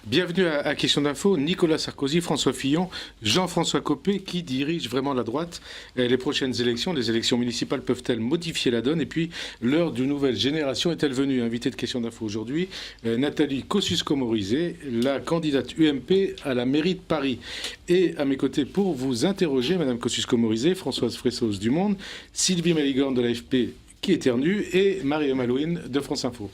Bienvenue à Question d'Info. Nicolas Sarkozy, François Fillon, Jean-François Copé, qui dirige vraiment la droite. Les prochaines élections, les élections municipales peuvent-elles modifier la donne? Et puis, l'heure d'une nouvelle génération est-elle venue? Invitée de Question d'Info aujourd'hui, Nathalie Kosciusko-Morizet, la candidate UMP à la mairie de Paris. Et à mes côtés, pour vous interroger, Madame Kosciusko-Morizet, Françoise Fressos du Monde, Sylvie Méligorne de l'AFP, qui éternue, et Marie-Hélène Malouine de France Info.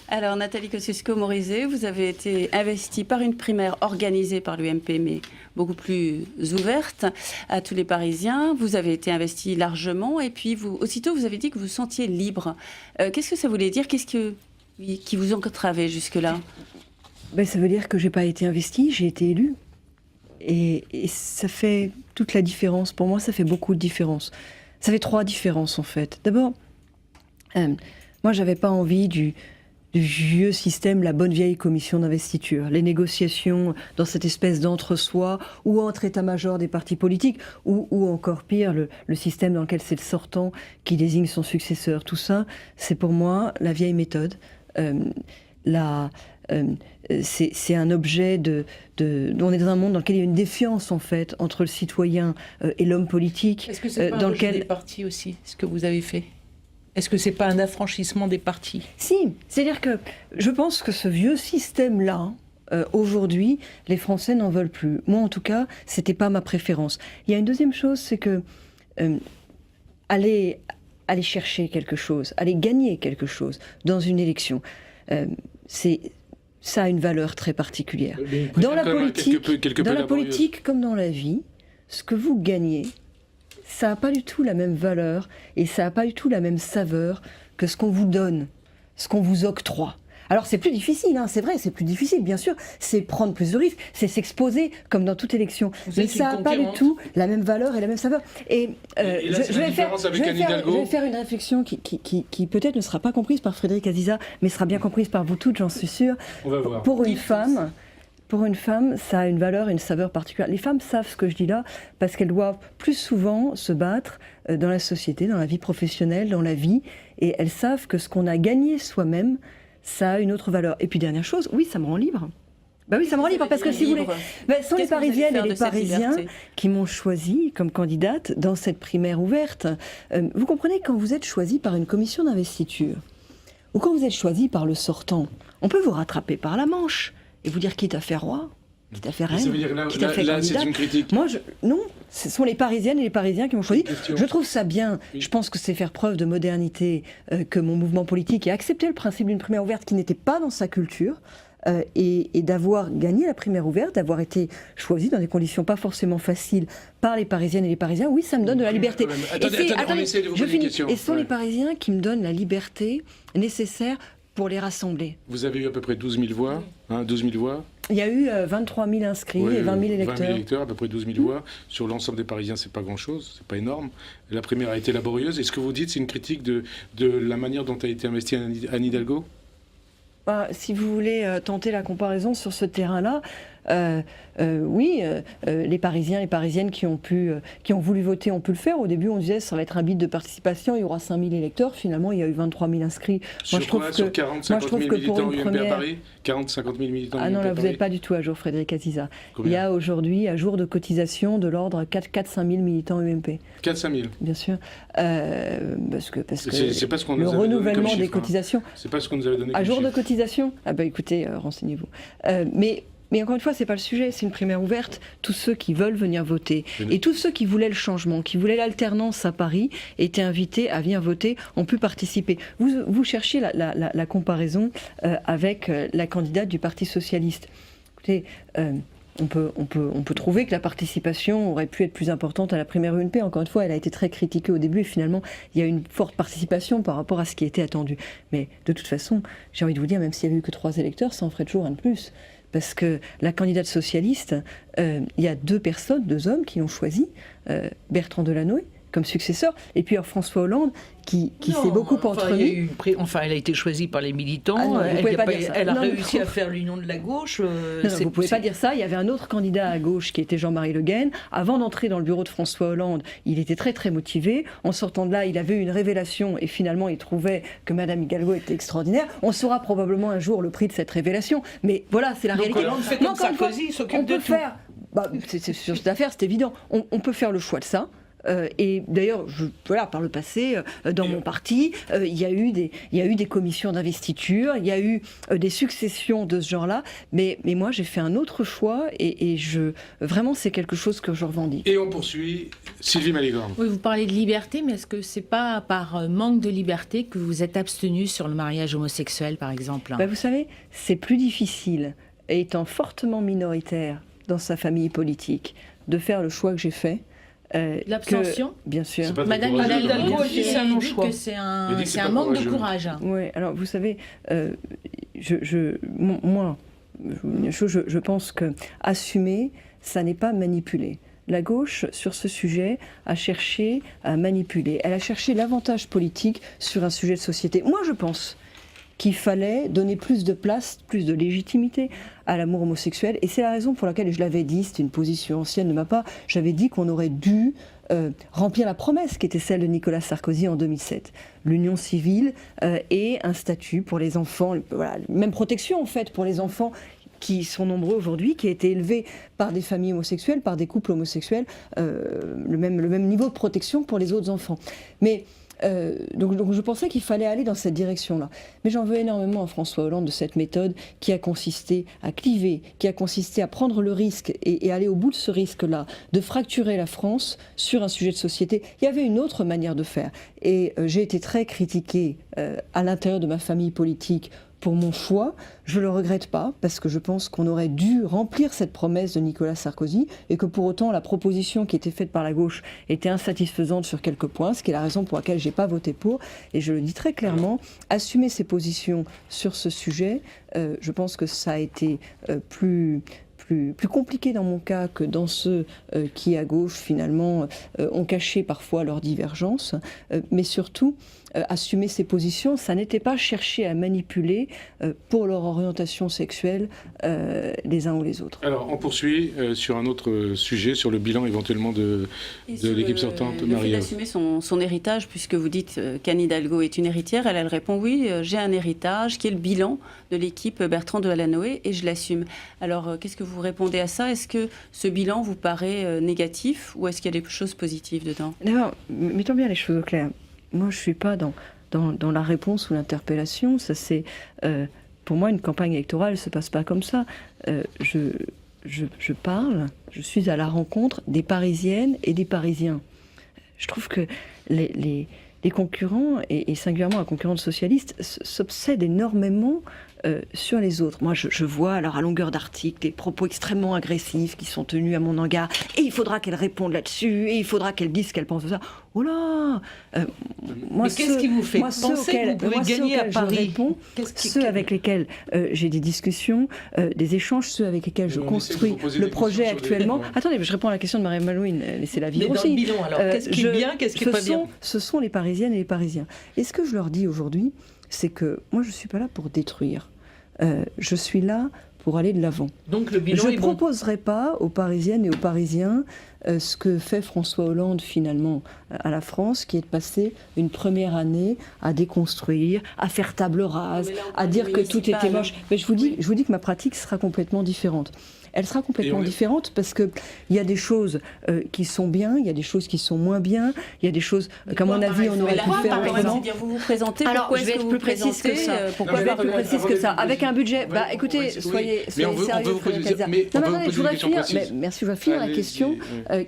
Alors Nathalie Kosciusko-Morizet, vous avez été investie par une primaire organisée par l'UMP, mais beaucoup plus ouverte à tous les Parisiens. Vous avez été investie largement et puis aussitôt vous avez dit que vous vous sentiez libre. Qu'est-ce que ça voulait dire? Qu'est-ce qui vous entravait jusque-là? Ça veut dire que je n'ai pas été investie, j'ai été élue. Et ça fait toute la différence. Pour moi, ça fait beaucoup de différence. Ça fait 3 différences en fait. D'abord, moi je n'avais pas envie du vieux système, la bonne vieille commission d'investiture, les négociations dans cette espèce d'entre-soi, ou entre état-major des partis politiques, ou encore pire, le système dans lequel c'est le sortant qui désigne son successeur. Tout ça, c'est pour moi la vieille méthode. C'est un objet on est dans un monde dans lequel il y a une défiance en fait entre le citoyen et l'homme politique. Est-ce que c'est pas un rejet des partis aussi, ce que vous avez fait? Est-ce que c'est pas un affranchissement des partis? Si, c'est-à-dire que je pense que ce vieux système-là, aujourd'hui, les Français n'en veulent plus. Moi, en tout cas, c'était pas ma préférence. Il y a une deuxième chose, c'est que aller chercher quelque chose, aller gagner quelque chose dans une élection, ça a une valeur très particulière. Dans la politique comme dans la vie, ce que vous gagnez, ça n'a pas du tout la même valeur et ça n'a pas du tout la même saveur que ce qu'on vous donne, ce qu'on vous octroie. Alors c'est plus difficile, hein, c'est vrai, c'est plus difficile, bien sûr, c'est prendre plus de risques, c'est s'exposer comme dans toute élection. Mais ça n'a pas du tout la même valeur et la même saveur. Et je vais faire une réflexion qui peut-être ne sera pas comprise par Frédéric Aziza, mais sera bien comprise par vous toutes, j'en suis sûre. On va voir. Pour une femme, ça a une valeur et une saveur particulière. Les femmes savent ce que je dis là parce qu'elles doivent plus souvent se battre dans la société, dans la vie professionnelle, dans la vie. Et elles savent que ce qu'on a gagné soi-même, ça a une autre valeur. Et puis dernière chose, oui, ça me rend libre. Oui, ça me rend libre parce que si vous voulez, ce sont les Parisiennes et les Parisiens qui m'ont choisi comme candidate dans cette primaire ouverte. Vous comprenez, quand vous êtes choisi par une commission d'investiture ou quand vous êtes choisi par le sortant, on peut vous rattraper par la manche et vous dire quitte à faire roi, quitte à faire reine, quitte à faire là c'est une critique. Moi, non, ce sont les Parisiennes et les Parisiens qui m'ont choisi. Je trouve ça bien. Oui. Je pense que c'est faire preuve de modernité que mon mouvement politique ait accepté le principe d'une primaire ouverte qui n'était pas dans sa culture. Et d'avoir gagné la primaire ouverte, d'avoir été choisi dans des conditions pas forcément faciles par les Parisiennes et les Parisiens, oui, ça me donne de la liberté. Attendez, et ce sont les Parisiens qui me donnent la liberté nécessaire pour les rassembler. Vous avez eu à peu près 12 000 voix, 12 000 voix. Il y a eu 23 000 inscrits et 20 000 électeurs. 20 000 électeurs, à peu près 12 000 voix. Sur l'ensemble des Parisiens, c'est pas grand-chose, c'est pas énorme. La primaire a été laborieuse. Et ce que vous dites, c'est une critique de la manière dont a été investie Anne Hidalgo? Si vous voulez tenter la comparaison sur ce terrain-là, oui, les Parisiens et les Parisiennes qui ont voulu voter ont pu le faire. Au début, on disait ça va être un bid de participation, il y aura 5 000 électeurs. Finalement, il y a eu 23 000 inscrits. Sur 40, 50 000 militants UMP à Paris 40, 50 000 militants UMP à Paris. Ah non, là, vous n'êtes pas du tout à jour, Frédéric Aziza. Il y a aujourd'hui, à jour de cotisation, de l'ordre 4-5 000 militants UMP. 4-5 000 Bien sûr. Parce que c'est pas ce qu'on le nous avait renouvellement donné comme des chiffre, cotisations... C'est pas ce qu'on nous avait donné comme À jour chiffre. de cotisation? Écoutez, renseignez-vous. Mais encore une fois, c'est pas le sujet, c'est une primaire ouverte. Tous ceux qui veulent venir voter et tous ceux qui voulaient le changement, qui voulaient l'alternance à Paris, étaient invités à venir voter, ont pu participer. Vous cherchiez la comparaison avec la candidate du Parti socialiste. Écoutez, on peut trouver que la participation aurait pu être plus importante à la primaire UMP. Encore une fois, elle a été très critiquée au début et finalement, il y a eu une forte participation par rapport à ce qui était attendu. Mais de toute façon, j'ai envie de vous dire, même s'il y avait eu que 3 électeurs, ça en ferait toujours un de plus. Parce que la candidate socialiste, il y a 2 hommes qui l'ont choisie, Bertrand Delanoë, comme successeur. Et puis François Hollande, qui Non, s'est beaucoup enfin, entretenu. il y a eu elle a été choisie par les militants. Ah non, vous pouvez pas dire ça. Elle a Non, réussi non. à faire l'union de la gauche. Non, vous ne pouvez pas dire ça. Il y avait un autre candidat à gauche qui était Jean-Marie Le Guen. Avant d'entrer dans le bureau de François Hollande, il était très très motivé. En sortant de là, il avait eu une révélation et finalement il trouvait que Madame Hidalgo était extraordinaire. On saura probablement un jour le prix de cette révélation. Mais voilà, c'est la réalité. Hollande fait Non, comme encore une fois, Sarkozy, il s'occupe on de peut tout. faire. Sur cette affaire, c'est évident. On peut faire le choix de ça. Et d'ailleurs, par le passé, dans mon parti, il y a eu des commissions d'investiture, il y a eu des successions de ce genre-là, mais moi j'ai fait un autre choix et vraiment c'est quelque chose que je revendique. Et on poursuit. Sylvie Malicorne. Oui, vous parlez de liberté, mais est-ce que c'est pas par manque de liberté que vous êtes abstenu sur le mariage homosexuel, par exemple? Vous savez, c'est plus difficile, étant fortement minoritaire dans sa famille politique, de faire le choix que j'ai fait. L'abstention, bien sûr. C'est pas très Madame courageux, Hidalgo quand même. dit c'est un non-choix. que c'est Il un, dit que c'est c'est un pas manque de courageux. courage. Oui, alors vous savez, moi, je pense que assumer, ça n'est pas manipuler. La gauche, sur ce sujet, a cherché à manipuler. Elle a cherché l'avantage politique sur un sujet de société. Moi, je pense qu'il fallait donner plus de place, plus de légitimité à l'amour homosexuel. Et c'est la raison pour laquelle, je l'avais dit, c'était une position ancienne de ma part, j'avais dit qu'on aurait dû remplir la promesse qui était celle de Nicolas Sarkozy en 2007. L'union civile et un statut pour les enfants, voilà, même protection en fait pour les enfants qui sont nombreux aujourd'hui, qui a été élevé par des familles homosexuelles, par des couples homosexuels, le même niveau de protection pour les autres enfants. Mais donc je pensais qu'il fallait aller dans cette direction-là. Mais j'en veux énormément à François Hollande de cette méthode qui a consisté à cliver, qui a consisté à prendre le risque et aller au bout de ce risque-là, de fracturer la France sur un sujet de société. Il y avait une autre manière de faire. Et j'ai été très critiquée à l'intérieur de ma famille politique pour mon choix. Je ne le regrette pas, parce que je pense qu'on aurait dû remplir cette promesse de Nicolas Sarkozy, et que pour autant la proposition qui était faite par la gauche était insatisfaisante sur quelques points, ce qui est la raison pour laquelle je n'ai pas voté pour. Et je le dis très clairement, assumer ses positions sur ce sujet, je pense que ça a été plus compliqué dans mon cas que dans ceux qui, à gauche, finalement, ont caché parfois leurs divergences. Mais surtout, assumer ces positions, ça n'était pas chercher à manipuler pour leur orientation sexuelle les uns ou les autres. Alors, on poursuit sur un autre sujet, sur le bilan éventuellement de l'équipe sortante, Le fait Marie-Ève. d'assumer son héritage, puisque vous dites qu'Anne Hidalgo est une héritière, elle répond oui, j'ai un héritage qui est le bilan de l'équipe Bertrand Delanoë et je l'assume. Alors, qu'est-ce que vous répondez à ça? Est-ce que ce bilan vous paraît négatif ou est-ce qu'il y a des choses positives dedans? D'abord, mettons bien les choses au clair. Moi, je ne suis pas dans la réponse ou l'interpellation. Ça, c'est, pour moi, une campagne électorale ne se passe pas comme ça. Je parle, je suis à la rencontre des Parisiennes et des Parisiens. Je trouve que les concurrents, et singulièrement un concurrent socialiste, s'obsèdent énormément sur les autres. Moi, je vois alors à longueur d'articles des propos extrêmement agressifs qui sont tenus à mon égard. Et il faudra qu'elle réponde là-dessus, et il faudra qu'elle dise ce qu'elle pense de ça. Oh là Mais qu'est-ce qui vous fait penser que vous pouvez gagner à Paris? Je réponds, ceux avec lesquels j'ai des discussions, des échanges, ceux avec lesquels je construis le projet actuellement. Attendez, je réponds à la question de Marie Malouine, laissez-la vivre Mais dans aussi. le bilan, alors, qu'est-ce qui est bien, qu'est-ce qui est pas bien? Ce sont les Parisiennes et les Parisiens. Et ce que je leur dis aujourd'hui, c'est que moi, je ne suis pas là pour détruire. Je suis là pour aller de l'avant. Donc le bilan je est ne bon. proposerai pas aux Parisiennes et aux Parisiens ce que fait François Hollande finalement à la France, qui est de passer une première année à déconstruire, à faire table rase, à dire que tout était moche. Mais je vous dis que ma pratique sera complètement différente. Elle sera complètement différente parce qu'il y a des choses qui sont bien, il y a des choses qui sont moins bien, il y a des choses qu'à mon avis on aurait pu faire autrement. Vous vous présentez, Alors, pourquoi je vais est-ce que être vous plus précise que ça. Pourquoi Je vais être plus précise que ça. Avec un budget, écoutez, soyez sérieux, Frédéric Cazard. Non, attendez, je voudrais finir. Merci, je vais finir la question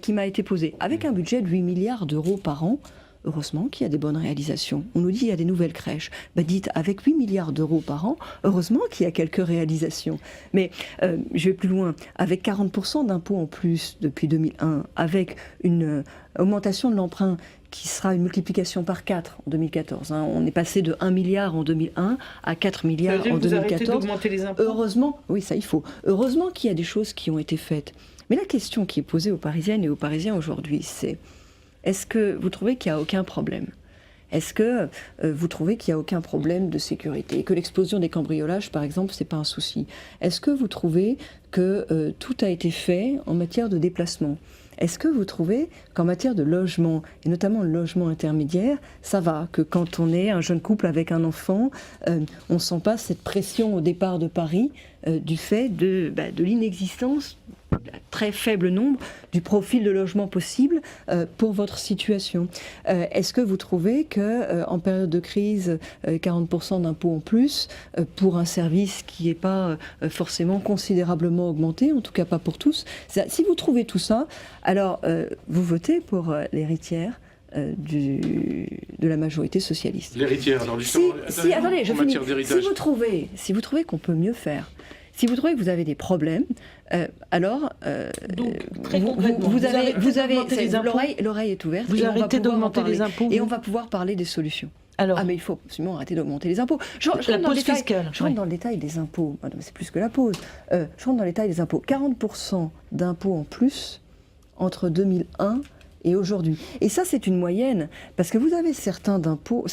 qui m'a été posée. Avec un budget de 8 milliards d'euros par an, heureusement qu'il y a des bonnes réalisations. On nous dit qu'il y a des nouvelles crèches. Dites, avec 8 milliards d'euros par an, heureusement qu'il y a quelques réalisations. Mais je vais plus loin. Avec 40% d'impôts en plus depuis 2001, avec une augmentation de l'emprunt qui sera une multiplication par 4 en 2014. On est passé de 1 milliard en 2001 à 4 milliards en 2014. D'augmenter les impôts. Heureusement, oui, ça il faut. Heureusement qu'il y a des choses qui ont été faites. Mais la question qui est posée aux Parisiennes et aux Parisiens aujourd'hui, c'est: est-ce que vous trouvez qu'il n'y a aucun problème ? Est-ce que vous trouvez qu'il n'y a aucun problème de sécurité ? Que l'explosion des cambriolages, par exemple, ce n'est pas un souci ? Est-ce que vous trouvez que tout a été fait en matière de déplacement ? Est-ce que vous trouvez qu'en matière de logement, et notamment le logement intermédiaire, ça va ? Que quand on est un jeune couple avec un enfant, on ne sent pas cette pression au départ de Paris du fait de l'inexistence, très faible nombre, du profil de logement possible pour votre situation. Est-ce que vous trouvez qu'en période de crise, 40% d'impôts en plus pour un service qui n'est pas forcément considérablement augmenté, en tout cas pas pour tous, si vous trouvez tout ça, alors vous votez pour l'héritière de la majorité socialiste. L'héritière, alors attendez, je finis. Si vous trouvez qu'on peut mieux faire, si vous trouvez que vous avez des problèmes, alors très concrètement, vous avez augmenté les impôts. L'oreille est ouverte. Vous arrêtez d'augmenter les impôts. Et on va pouvoir parler des solutions. Alors, mais il faut absolument arrêter d'augmenter les impôts. Je rentre dans le détail des impôts. C'est plus que la pause. Je rentre dans le détail des impôts. 40% d'impôts en plus entre 2001 et aujourd'hui. Et ça, c'est une moyenne, parce que vous avez certains impôts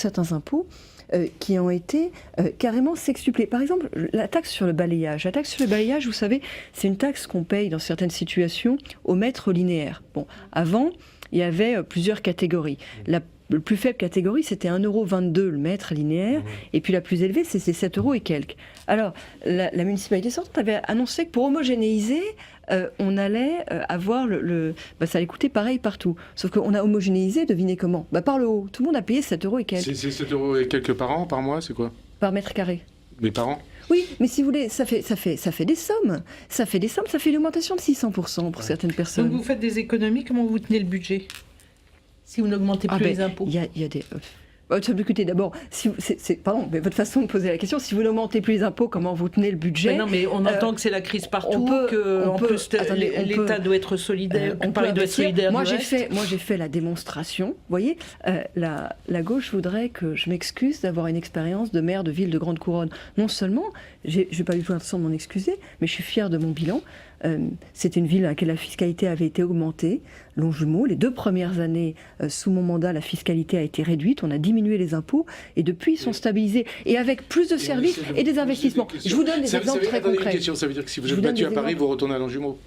qui ont été carrément sextuplés. Par exemple, la taxe sur le balayage. La taxe sur le balayage, vous savez, c'est une taxe qu'on paye dans certaines situations au mètre linéaire. Bon, avant, il y avait plusieurs catégories. La plus faible catégorie, c'était 1,22 € le mètre linéaire, et puis la plus élevée, c'était 7 € et quelques. Alors, la municipalité sortante avait annoncé que pour homogénéiser, on allait avoir ça allait coûter pareil partout. Sauf qu'on a homogénéisé, devinez comment ? Par le haut. Tout le monde a payé 7 € et quelques. C'est 7 € et quelques par an, par mois, c'est quoi ? Par mètre carré. Mais par an ? Oui, mais si vous voulez, ça fait des sommes. Ça fait une augmentation de 600% pour certaines personnes. Donc vous faites des économies, comment vous tenez le budget ? Si vous n'augmentez plus les impôts. Il y a des... Écoutez, d'abord, pardon, mais votre façon de poser la question, si vous n'augmentez plus les impôts, comment vous tenez le budget ? Non, mais on entend que c'est la crise partout, l'État doit être solidaire, Paris doit être solidaire. Moi, j'ai fait la démonstration. Vous voyez, la gauche voudrait que je m'excuse d'avoir une expérience de maire de ville de Grande Couronne. Non seulement, je ne vais pas du tout l'intention de m'en excuser, mais je suis fière de mon bilan. C'est une ville à laquelle la fiscalité avait été augmentée. Longjumeau, les 2 premières années sous mon mandat, la fiscalité a été réduite. On a diminué les impôts et depuis ils sont stabilisés et avec plus de services et des investissements. Je vous donne des exemples très concrets. Ça veut dire que si vous êtes battu à Paris, vous retournez à Longjumeau.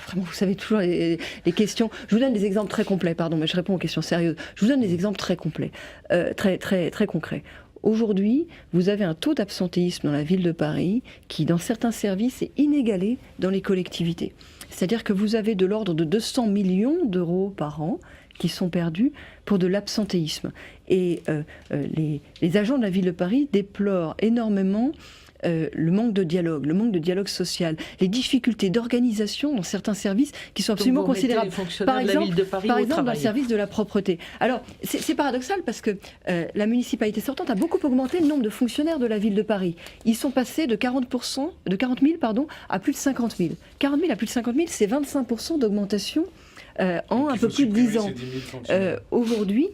Vraiment, vous savez toujours les questions. Je vous donne des exemples très complets, pardon, mais je réponds aux questions sérieuses. Je vous donne des exemples très complets, très concrets. Aujourd'hui, vous avez un taux d'absentéisme dans la ville de Paris qui, dans certains services, est inégalé dans les collectivités. C'est-à-dire que vous avez de l'ordre de 200 millions d'euros par an qui sont perdus pour de l'absentéisme. Et les agents de la ville de Paris déplorent énormément le manque de dialogue social, les difficultés d'organisation dans certains services qui sont absolument considérables. Par exemple, dans le service de la propreté. Alors, c'est paradoxal parce que la municipalité sortante a beaucoup augmenté le nombre de fonctionnaires de la ville de Paris. Ils sont passés de 40 000 à plus de 50 000. 40 000 à plus de 50 000, c'est 25% d'augmentation en un peu plus de 10 ans. Aujourd'hui,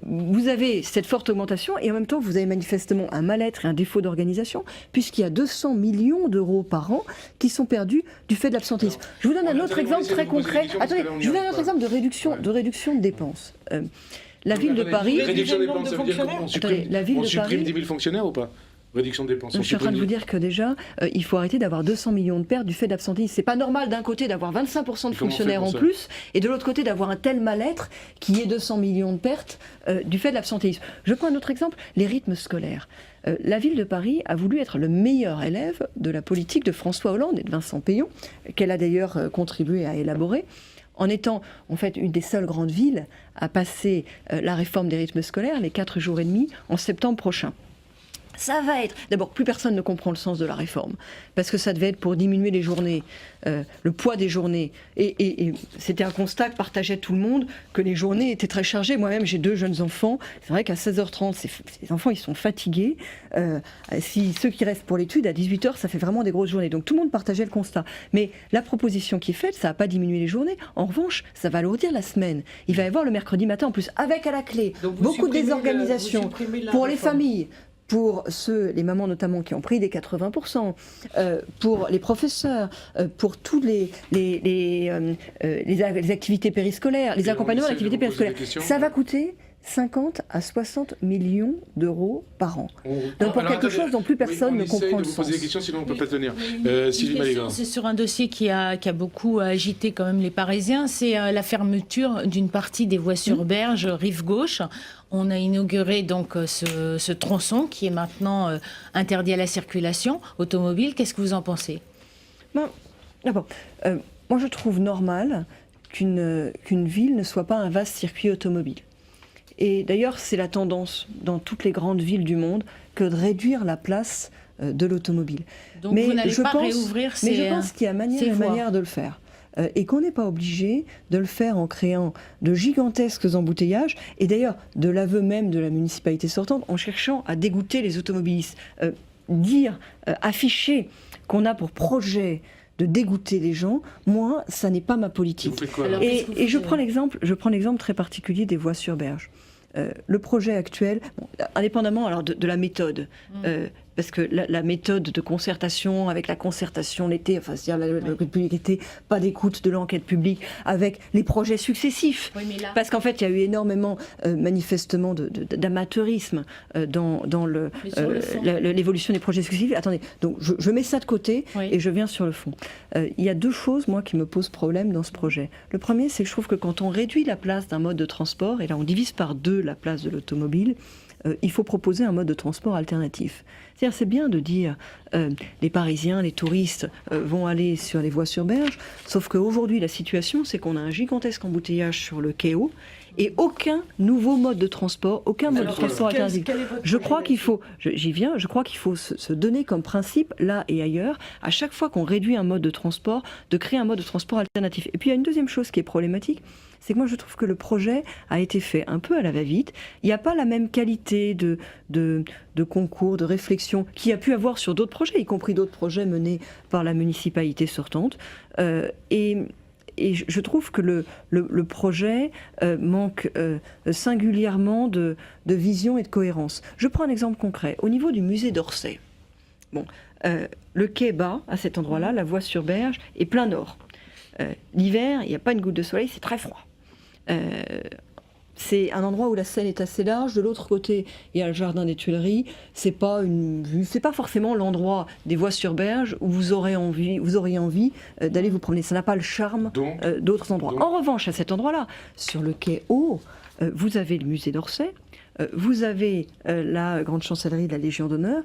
vous avez cette forte augmentation et en même temps vous avez manifestement un mal-être et un défaut d'organisation puisqu'il y a 200 millions d'euros par an qui sont perdus du fait de l'absentéisme. Je vous donne un autre exemple très concret. Attendez, je vous donne un autre exemple de réduction de dépenses. La ville de Paris... Réduction des dépenses, ça veut dire qu'on supprime 10 000 fonctionnaires ou pas ? Réduction de dépenses. Je suis en train de vous dire que déjà, il faut arrêter d'avoir 200 millions de pertes du fait d'absentéisme. C'est pas normal d'un côté d'avoir 25% de fonctionnaires en plus, et de l'autre côté d'avoir un tel mal-être qui est 200 millions de pertes du fait de l'absentéisme. Je prends un autre exemple, les rythmes scolaires. La ville de Paris a voulu être le meilleur élève de la politique de François Hollande et de Vincent Peillon, qu'elle a d'ailleurs contribué à élaborer, en étant en fait une des seules grandes villes à passer la réforme des rythmes scolaires, les 4 jours et demi, en septembre prochain. Ça va être... D'abord, plus personne ne comprend le sens de la réforme, parce que ça devait être pour diminuer les journées, le poids des journées. Et c'était un constat que partageait tout le monde, que les journées étaient très chargées. Moi-même, j'ai 2 jeunes enfants. C'est vrai qu'à 16h30, ces enfants, ils sont fatigués. Ceux qui restent pour l'étude, à 18h, ça fait vraiment des grosses journées. Donc tout le monde partageait le constat. Mais la proposition qui est faite, ça ne va pas diminuer les journées. En revanche, ça va alourdir la semaine. Il va y avoir le mercredi matin, en plus, avec à la clé, beaucoup de désorganisation pour les familles. pour les mamans notamment qui ont pris des 80%, pour les professeurs, pour tous les activités périscolaires, les accompagnements d'activités périscolaires. Ça va coûter 50 à 60 millions d'euros par an. Donc pour quelque chose dont plus personne ne comprend le sens. Vous posez des questions, sinon on ne peut pas tenir. Sylvie Malégard. C'est sur un dossier qui a beaucoup agité quand même les Parisiens, c'est la fermeture d'une partie des voies sur berge, rive gauche. On a inauguré donc ce tronçon qui est maintenant interdit à la circulation automobile. Qu'est-ce que vous en pensez? D'abord, moi je trouve normal qu'une ville ne soit pas un vaste circuit automobile. Et d'ailleurs, c'est la tendance dans toutes les grandes villes du monde que de réduire la place de l'automobile. Donc vous n'allez pas réouvrir ces... Mais je pense qu'il y a manière de le faire. Et qu'on n'est pas obligé de le faire en créant de gigantesques embouteillages, et d'ailleurs, de l'aveu même de la municipalité sortante, en cherchant à dégoûter les automobilistes. Afficher qu'on a pour projet de dégoûter les gens, moi, ça n'est pas ma politique. Vous faites quoi, Et je prends l'exemple très particulier des voies sur berge. Le projet actuel, indépendamment alors de la méthode, parce que la méthode de concertation, avec la concertation l'été, enfin c'est-à-dire l'enquête publique l'été, pas d'écoute de l'enquête publique, avec les projets successifs, parce qu'en fait il y a eu énormément manifestement d'amateurisme dans l'évolution des projets successifs. Attendez, donc je mets ça de côté et je viens sur le fond. Il y a deux choses, moi, qui me posent problème dans ce projet. Le premier, c'est que je trouve que quand on réduit la place d'un mode de transport, et là on divise par deux la place de l'automobile, il faut proposer un mode de transport alternatif. C'est-à-dire, c'est bien de dire les Parisiens, les touristes vont aller sur les voies sur berge, sauf qu'aujourd'hui, la situation, c'est qu'on a un gigantesque embouteillage sur le quai haut et aucun nouveau mode de transport, aucun mode de transport alternatif. Je crois qu'il faut, j'y viens, je crois qu'il faut se donner comme principe, là et ailleurs, à chaque fois qu'on réduit un mode de transport, de créer un mode de transport alternatif. Et puis il y a une deuxième chose qui est problématique, c'est que moi je trouve que le projet a été fait un peu à la va-vite. Il n'y a pas la même qualité de concours, de réflexion qu'il y a pu avoir sur d'autres projets, y compris d'autres projets menés par la municipalité sortante. Et je trouve que le projet manque singulièrement de vision et de cohérence. Je prends un exemple concret. Au niveau du musée d'Orsay, le quai bas, à cet endroit-là, la voie sur berge, est plein nord. L'hiver, il n'y a pas une goutte de soleil, c'est très froid. C'est un endroit où la Seine est assez large. De l'autre côté, il y a le jardin des Tuileries. C'est pas forcément l'endroit des voies sur berge où vous auriez envie d'aller vous promener. Ça n'a pas le charme d'autres endroits. En revanche, à cet endroit-là, sur le quai haut, vous avez le musée d'Orsay. Vous avez la grande chancellerie de la Légion d'honneur,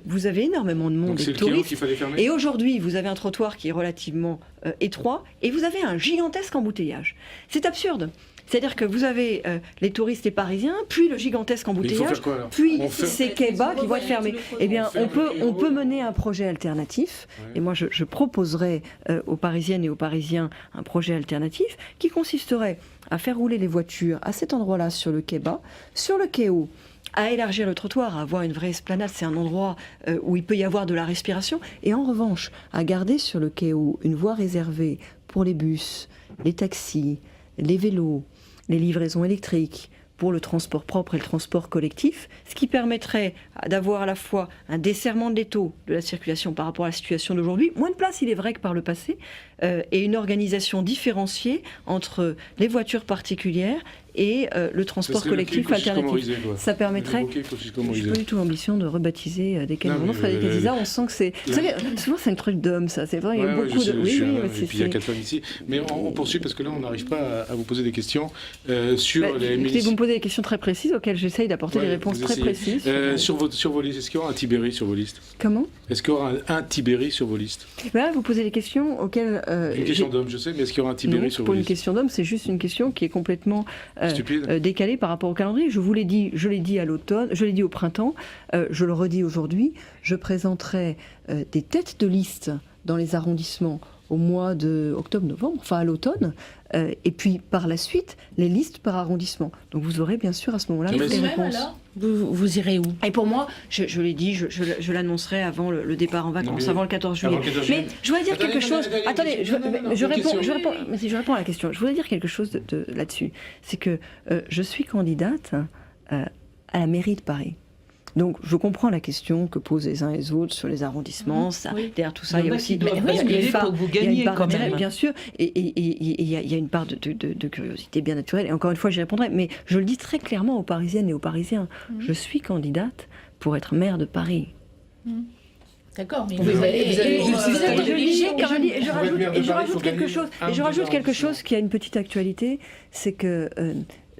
vous avez énormément de monde et de touristes. Et aujourd'hui, vous avez un trottoir qui est relativement étroit et vous avez un gigantesque embouteillage. C'est absurde. C'est-à-dire que vous avez les touristes et parisiens, puis le gigantesque embouteillage, puis ces quais bas qui vont être fermés. Eh bien, on peut mener un projet alternatif. Ouais. Et moi, je proposerais aux Parisiennes et aux Parisiens un projet alternatif qui consisterait à faire rouler les voitures à cet endroit-là sur le quai bas, sur le quai haut, à élargir le trottoir, à avoir une vraie esplanade, c'est un endroit où il peut y avoir de la respiration, et en revanche, à garder sur le quai haut une voie réservée pour les bus, les taxis, les vélos, les livraisons électriques, pour le transport propre et le transport collectif, ce qui permettrait d'avoir à la fois un desserrement de l'étau de la circulation par rapport à la situation d'aujourd'hui, moins de place il est vrai que par le passé, et une organisation différenciée entre les voitures particulières et le transport collectif alternatif. Ça permettrait... Je n'ai pas du tout l'ambition de rebaptiser des canons. Non, Frédéric Aziza, on sent que c'est... Vous savez, souvent c'est un truc d'homme, ça. C'est vrai, il y a beaucoup de... Et puis il y a 4 femmes ici. Mais on poursuit parce que là, on n'arrive pas à vous poser des questions sur les... Vous me posez des questions très précises auxquelles j'essaye d'apporter des réponses très précises. Sur vos listes, est-ce qu'il y aura un Tibéri sur vos listes? Comment? Est-ce qu'il y aura un Tibéri sur vos listes? Vous posez des questions auxquelles... une question d'homme, je sais, mais est-ce qu'il y aura un Tibéri sur vos listes? Pour une question d'homme, c'est juste une question qui est complètement décalée par rapport au calendrier. Je l'ai dit à l'automne, je l'ai dit au printemps, je le redis aujourd'hui, je présenterai des têtes de liste dans les arrondissements au mois de octobre-novembre, enfin à l'automne, et puis par la suite, les listes par arrondissement. Donc vous aurez bien sûr à ce moment-là toutes les réponses. Vous irez où? Et pour moi, je l'ai dit, je l'annoncerai avant le départ en vacances, avant le 14 juillet. Mais je voudrais dire quelque chose... Attendez, je réponds à la question. Je voudrais dire quelque chose là-dessus. C'est que je suis candidate à la mairie de Paris. Donc je comprends la question que posent les uns et les autres sur les arrondissements. Derrière tout ça, il y a aussi pour que vous gagniez quand même. Bien sûr, et il y a une part de curiosité bien naturelle. Et encore une fois, j'y répondrai. Mais je le dis très clairement aux Parisiennes et aux Parisiens. Je suis candidate pour être maire de Paris. D'accord, mais je rajoute quelque chose qui a une petite actualité, c'est que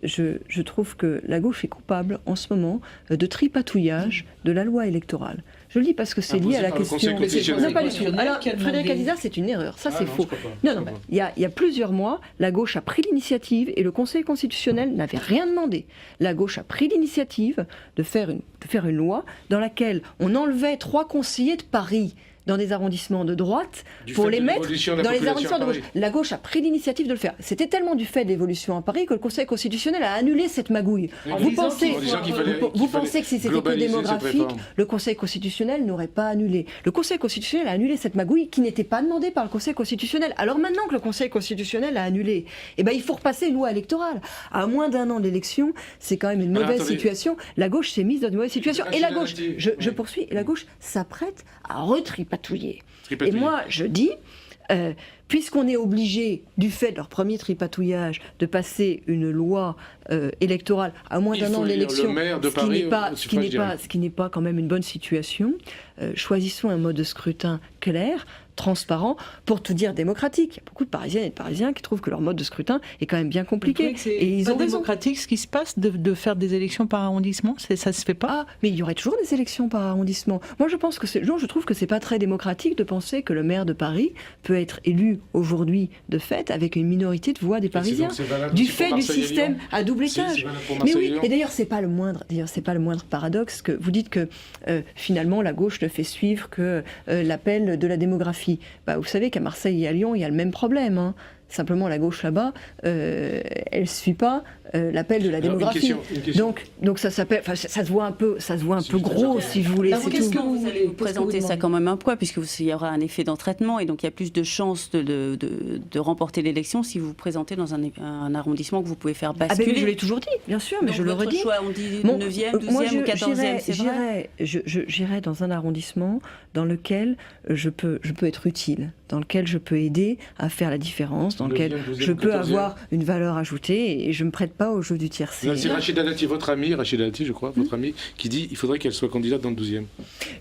je trouve que la gauche est coupable en ce moment de tripatouillage de la loi électorale. Je le dis parce que c'est lié à la question. Non, pas du tout. Alors, Frédéric Azizard, c'est une erreur. Ça, c'est faux. Non. Il y a plusieurs mois, la gauche a pris l'initiative et le Conseil constitutionnel n'avait rien demandé. La gauche a pris l'initiative de faire une loi dans laquelle on enlevait 3 conseillers de Paris dans des arrondissements de droite pour les mettre dans les arrondissements de gauche. La gauche a pris l'initiative de le faire. C'était tellement du fait de l'évolution à Paris que le Conseil constitutionnel a annulé cette magouille. Vous pensez que si c'était que démographique, le Conseil constitutionnel n'aurait pas annulé. Le Conseil constitutionnel a annulé cette magouille qui n'était pas demandée par le Conseil constitutionnel. Alors maintenant que le Conseil constitutionnel a annulé, il faut repasser une loi électorale. À moins d'1 an d'élection, c'est quand même une mauvaise situation. La gauche s'est mise dans une mauvaise situation. Et la gauche, je poursuis, et la gauche s'apprête à retripatouiller. Et moi, je dis, puisqu'on est obligé, du fait de leur premier tripatouillage, de passer une loi électorale à moins d'1 an d'élection, ce qui n'est pas quand même une bonne situation, choisissons un mode de scrutin clair, transparent, pour tout dire démocratique. Il y a beaucoup de Parisiennes et de Parisiens qui trouvent que leur mode de scrutin est quand même bien compliqué. Et ils ont démocratique ce qui se passe de faire des élections par arrondissement, ça se fait pas. Ah, mais il y aurait toujours des élections par arrondissement. Moi, je trouve que c'est pas très démocratique de penser que le maire de Paris peut être élu aujourd'hui de fait avec une minorité de voix des Parisiens, du fait du système à double étage. Mais oui, et d'ailleurs c'est pas le moindre paradoxe que vous dites que finalement la gauche ne fait suivre que l'appel de la démographie. Vous savez qu'à Marseille et à Lyon, il y a le même problème. Simplement, la gauche là-bas, elle ne suit pas l'appel de la démographie. Une question. Donc ça s'appelle, ça se voit un peu gros, si vous voulez. Qu'est-ce que vous allez vous présenter ça quand même un poids, puisqu'il y aura un effet d'entraînement et donc il y a plus de chances de remporter l'élection si vous vous présentez dans un arrondissement que vous pouvez faire basculer. Je l'ai toujours dit, bien sûr, mais donc je le redis. Choix, on dit 9e, 12e ou 14e, c'est vrai. J'irai dans un arrondissement dans lequel je peux être utile, dans lequel je peux aider à faire la différence, dans lequel je peux avoir une valeur ajoutée et je ne me prête pas au jeu du tiercé. C'est Rachida Dati, votre amie, je crois, votre amie, qui dit qu'il faudrait qu'elle soit candidate dans le 12e.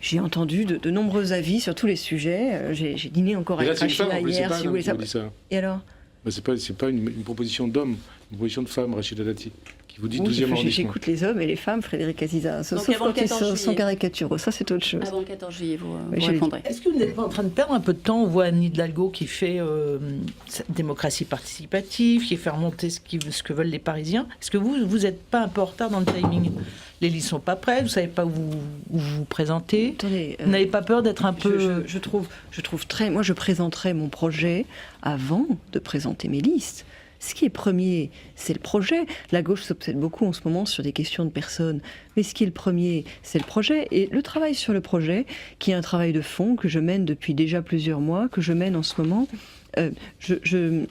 J'ai entendu de nombreux avis sur tous les sujets. J'ai dîné encore avec Rachida hier, si vous voulez savoir. Et alors c'est pas une proposition d'homme, une proposition de femme, Rachida Dati, qui vous dit 12e arrondissement. J'écoute les hommes et les femmes, Frédéric Azizard, sauf quand ils sont caricaturaux. Ça, c'est autre chose. Avant le 14 juillet, vous répondrez. Est-ce que vous n'êtes pas en train de perdre un peu de temps? On voit Anne Hidalgo qui fait démocratie participative, qui fait remonter ce que veulent les Parisiens. Est-ce que vous n'êtes pas un peu en retard dans le timing? Les listes ne sont pas prêtes, vous ne savez pas où vous présentez. Attendez, vous n'avez pas peur d'être un peu... Je trouve très... Moi, je présenterai mon projet avant de présenter mes listes. Ce qui est premier, c'est le projet. La gauche s'obsède beaucoup en ce moment sur des questions de personnes. Mais ce qui est le premier, c'est le projet. Et le travail sur le projet, qui est un travail de fond que je mène depuis déjà plusieurs mois, que je mène en ce moment, je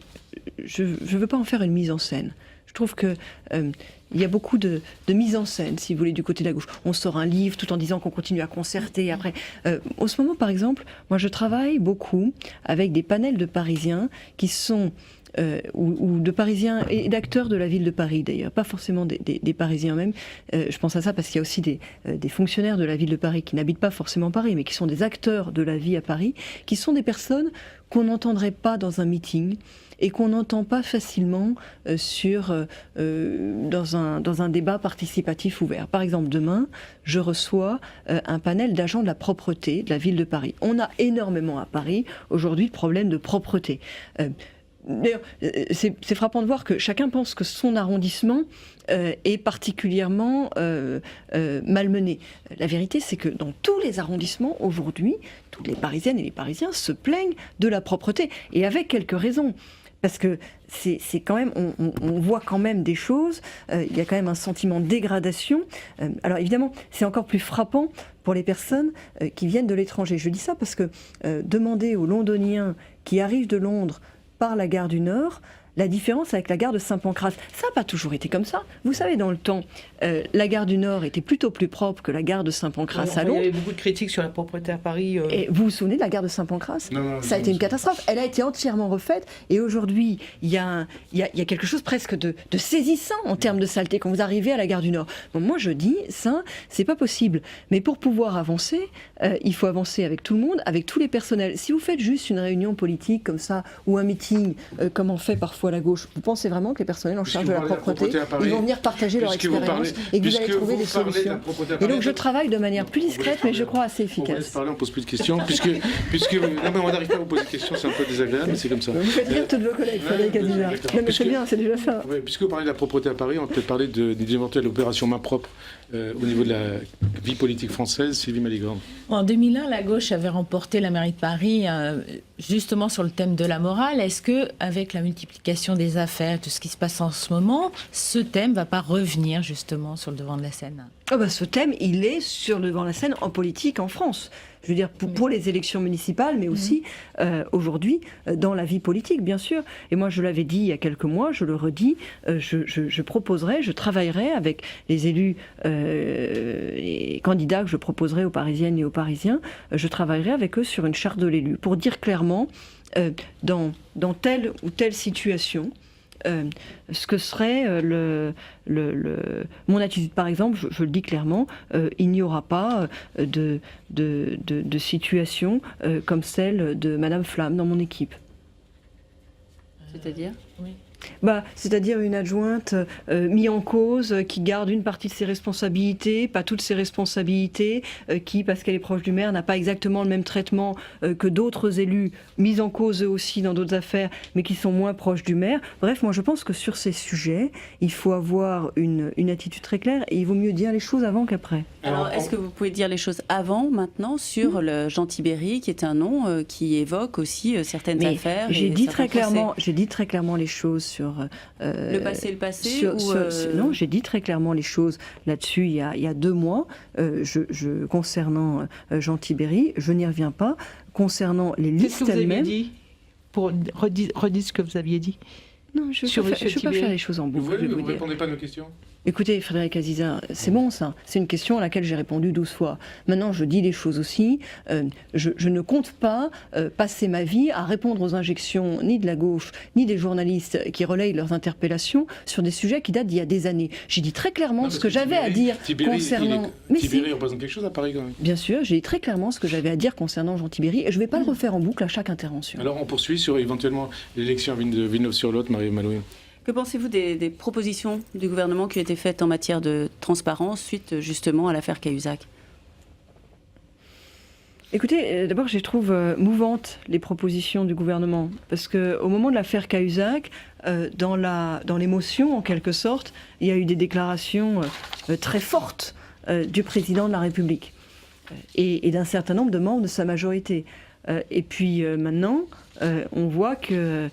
veux pas en faire une mise en scène. Je trouve que il y a beaucoup de mise en scène, si vous voulez, du côté de la gauche. On sort un livre tout en disant qu'on continue à concerter. Après, en ce moment, par exemple, moi, je travaille beaucoup avec des panels de Parisiens qui sont ou de Parisiens et d'acteurs de la ville de Paris, d'ailleurs, pas forcément des Parisiens même. Je pense à ça parce qu'il y a aussi des fonctionnaires de la ville de Paris qui n'habitent pas forcément Paris, mais qui sont des acteurs de la vie à Paris, qui sont des personnes qu'on n'entendrait pas dans un meeting et qu'on n'entend pas facilement dans un débat participatif ouvert. Par exemple, demain, je reçois un panel d'agents de la propreté de la ville de Paris. On a énormément à Paris aujourd'hui de problèmes de propreté. D'ailleurs, c'est frappant de voir que chacun pense que son arrondissement est particulièrement malmené. La vérité, c'est que dans tous les arrondissements, aujourd'hui, toutes les Parisiennes et les Parisiens se plaignent de la propreté, et avec quelques raisons. Parce que c'est quand même, on voit quand même des choses, il y a quand même un sentiment de dégradation. Alors évidemment, c'est encore plus frappant pour les personnes qui viennent de l'étranger. Je dis ça parce que demander aux Londoniens qui arrivent de Londres par la gare du Nord La différence avec la gare de Saint-Pancras, ça n'a pas toujours été comme ça. Vous savez, dans le temps, la gare du Nord était plutôt plus propre que la gare de Saint-Pancras à Il y Londres. avait beaucoup de critiques sur la propreté à Paris. Et vous vous souvenez de la gare de Saint-Pancras ? Ça a été une catastrophe. Elle a été entièrement refaite. Et aujourd'hui, il y a quelque chose presque de saisissant en termes de saleté quand vous arrivez à la gare du Nord. Bon, moi, je dis, ça, c'est pas possible. Mais pour pouvoir avancer, il faut avancer avec tout le monde, avec tous les personnels. Si vous faites juste une réunion politique comme ça, ou un meeting, comme on fait parfois à la gauche, vous pensez vraiment que les personnels en charge de la propreté, ils vont venir partager leur expérience et que vous allez trouver des solutions. Et donc je travaille de manière plus discrète, mais je crois assez efficace. On laisse parler, on pose plus de questions, puisque non, mais on n'arrive pas à vous poser de questions, c'est un peu désagréable, mais c'est comme ça. Vous faites rire tous vos collègues, Frédéric Azizard. Non mais c'est bien, c'est déjà ça. Ouais, puisque vous parlez de la propreté à Paris, on va peut-être parler d'une éventuelle opération main propre au niveau de la vie politique française. Sylvie Maligrand. En 2001, la gauche avait remporté la mairie de Paris justement sur le thème de la morale. Est-ce que, avec la multiplication des affaires, tout ce qui se passe en ce moment, ce thème ne va pas revenir justement sur le devant de la scène ? Ce thème, il est sur le devant de la scène en politique en France. Je veux dire, pour les élections municipales, mais aussi aujourd'hui dans la vie politique, bien sûr. Et moi, je l'avais dit il y a quelques mois, je le redis, je proposerai, je travaillerai avec les élus et candidats que je proposerai aux Parisiennes et aux Parisiens, je travaillerai avec eux sur une charte de l'élu, pour dire clairement, dans telle ou telle situation, ce que serait mon attitude. Par exemple, je le dis clairement, il n'y aura pas de situation comme celle de Madame Flamme dans mon équipe. C'est-à-dire ? Oui. C'est-à-dire une adjointe mise en cause, qui garde une partie de ses responsabilités, pas toutes ses responsabilités, qui, parce qu'elle est proche du maire, n'a pas exactement le même traitement que d'autres élus, mis en cause eux aussi dans d'autres affaires, mais qui sont moins proches du maire. Bref, moi je pense que sur ces sujets, il faut avoir une attitude très claire et il vaut mieux dire les choses avant qu'après. Alors, est-ce que vous pouvez dire les choses avant, maintenant, sur le Jean Tibéri, qui est un nom qui évoque aussi certaines affaires j'ai dit très clairement les choses sur le passé non, j'ai dit très clairement les choses là-dessus il y a 2 mois concernant Jean Tibéri. Je n'y reviens pas. Concernant les listes elles-mêmes, Redites ce que vous aviez dit. Non, je ne peux pas faire les choses en boucle. Vous ne répondez pas à nos questions. Écoutez, Frédéric Azizard, c'est bon ça. C'est une question à laquelle j'ai répondu 12 fois. Maintenant, je dis les choses aussi. Je ne compte pas passer ma vie à répondre aux injections ni de la gauche, ni des journalistes qui relayent leurs interpellations sur des sujets qui datent d'il y a des années. J'ai dit très clairement ce que j'avais à dire concernant... Tibéri représente quelque chose à Paris quand même. Bien sûr, j'ai dit très clairement ce que j'avais à dire concernant Jean Tibéri et je ne vais pas le refaire en boucle à chaque intervention. Alors on poursuit sur éventuellement l'élection de Villeneuve-sur-Lot, Marie Malouine. Que pensez-vous des propositions du gouvernement qui ont été faites en matière de transparence suite justement à l'affaire Cahuzac ? Écoutez, d'abord, je les trouve mouvantes, les propositions du gouvernement. Parce qu'au moment de l'affaire Cahuzac, dans l'émotion, en quelque sorte, il y a eu des déclarations très fortes du président de la République et d'un certain nombre de membres de sa majorité. Et puis maintenant, on voit que